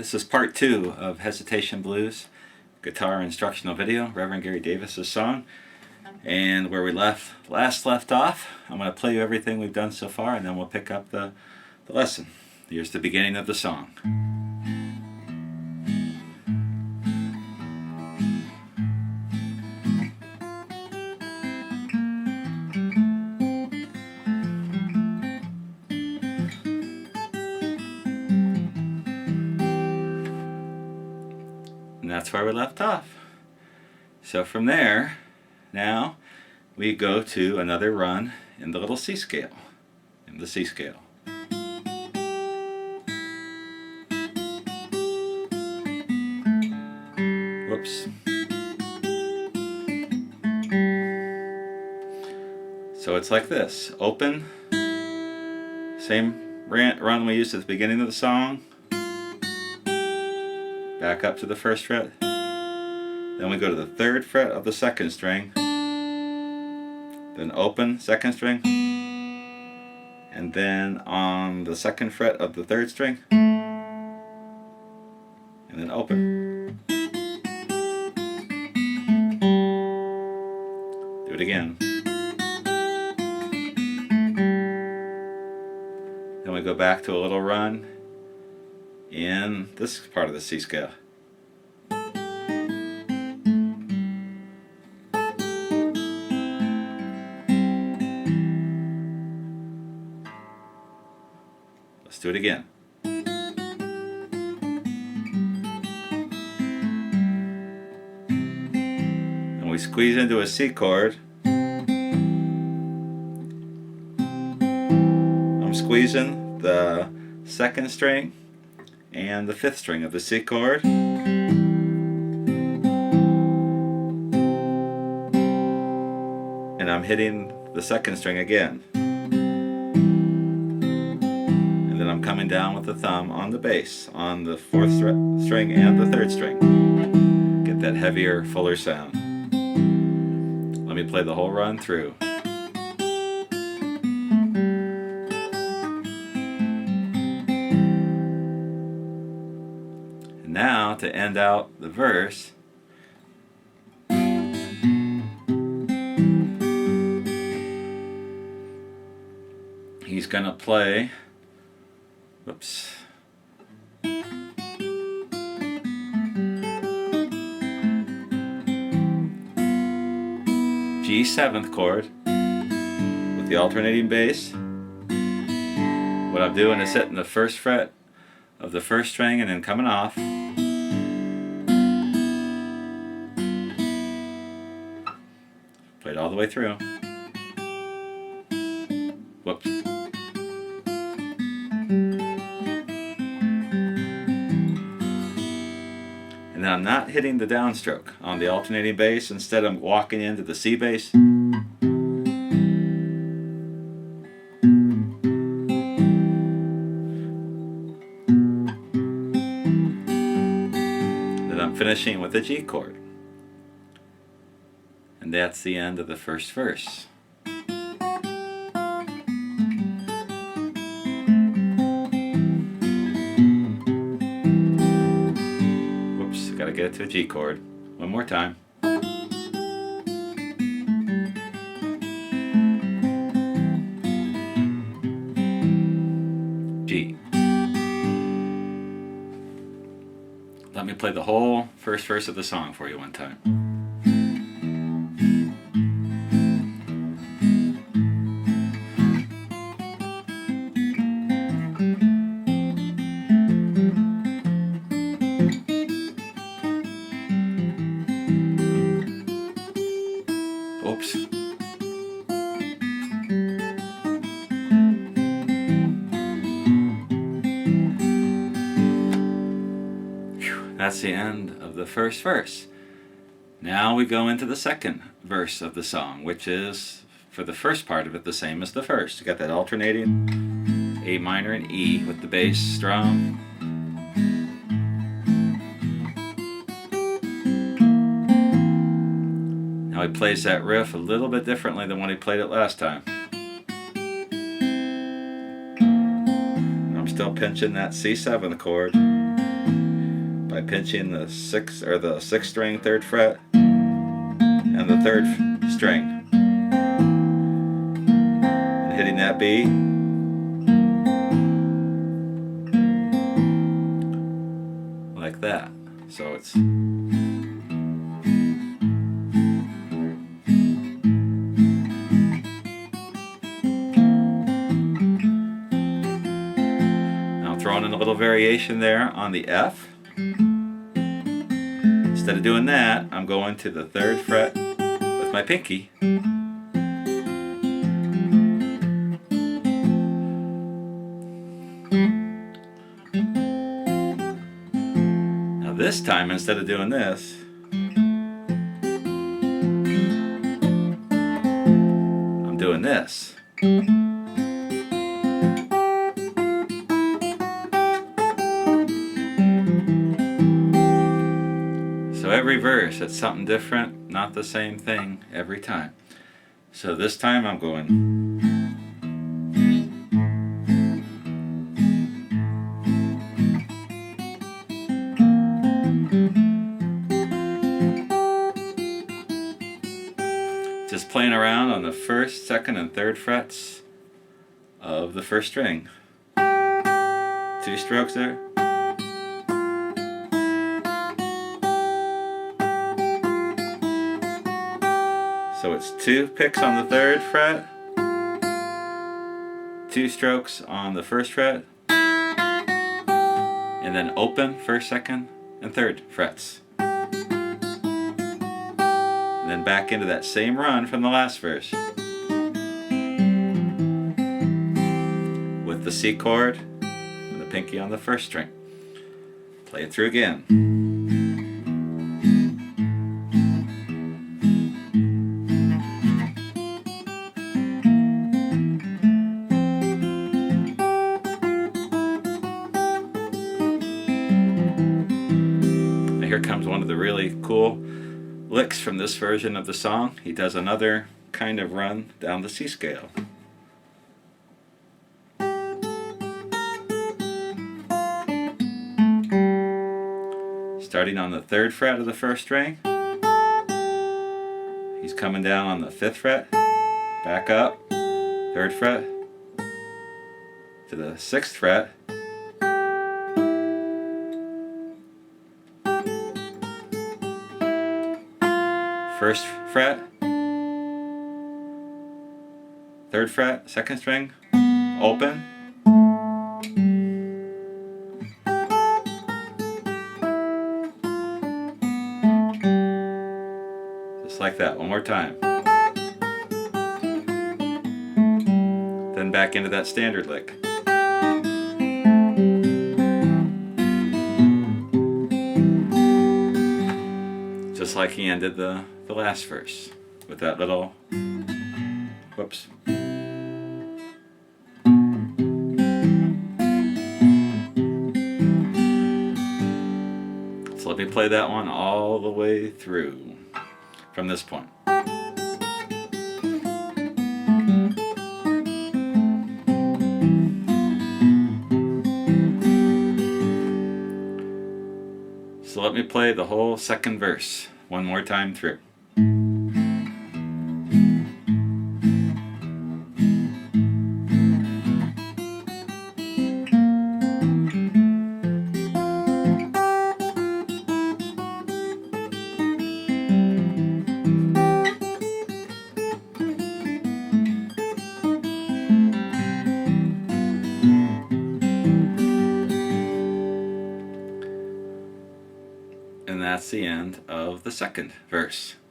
This is part 2 of Hesitation Blues guitar instructional video, Reverend Gary Davis's song. And where we last left off, I'm going to play you everything we've done so far, and then we'll pick up the lesson. Here's the beginning of the song. And that's where we left off. So from there, now we go to another run in the little C scale, in the C scale. Whoops. So it's like this. Open, same run we used at the beginning of the song. Back up to the first fret. Then we go to the third fret of the second string. Then open, second string. And then on the second fret of the third string. And then open. Do it again. Then we go back to a little run in this part of the C scale. Let's do it again. And we squeeze into a C chord. I'm squeezing the second string and the fifth string of the C chord. And I'm hitting the second string again. And then I'm coming down with the thumb on the bass, on the fourth string and the third string. Get that heavier, fuller sound. Let me play the whole run through. Now, to end out the verse, he's going to play, whoops, G 7th chord with the alternating bass. What I'm doing is hitting the first fret of the first string and then coming off. Play it all the way through. Whoops. And then I'm not hitting the downstroke on the alternating bass. Instead, I'm walking into the C bass. Then I'm finishing with a G chord. And that's the end of the first verse. Whoops, gotta get it to a G chord. One more time. G. Let me play the whole first verse of the song for you one time. Oops. That's the end of the first verse. Now we go into the second verse of the song, which is, for the first part of it, the same as the first. You got that alternating A minor and E with the bass strum. Now he plays that riff a little bit differently than when he played it last time. I'm still pinching that C7 chord. by pinching the sixth string 3rd fret and the 3rd string and hitting that B. Like that. So it's throwing in a little variation there on the F. Instead of doing that, I'm going to the 3rd fret with my pinky. Now this time, instead of doing this, I'm doing this. So every verse, it's something different, not the same thing every time. So this time I'm going. Just playing around on the 1st, 2nd, and 3rd frets of the 1st string. 2 strokes there. So it's 2 picks on the 3rd fret, 2 strokes on the 1st fret, and then open 1st, 2nd, and 3rd frets. And then back into that same run from the last verse. With the C chord and the pinky on the 1st string. Play it through again. Here comes one of the really cool licks from this version of the song. He does another kind of run down the C scale. Starting on the 3rd fret of the 1st string. He's coming down on the 5th fret, back up, 3rd fret, to the 6th fret, 1st fret, 3rd fret, 2nd string, open, just like that, one more time. Then back into that standard lick. Just like he ended the last verse with that little whoops. So let me play that one all the way through from this point. So let me play the whole 2nd verse one more time through. And that's the end of the 2nd verse.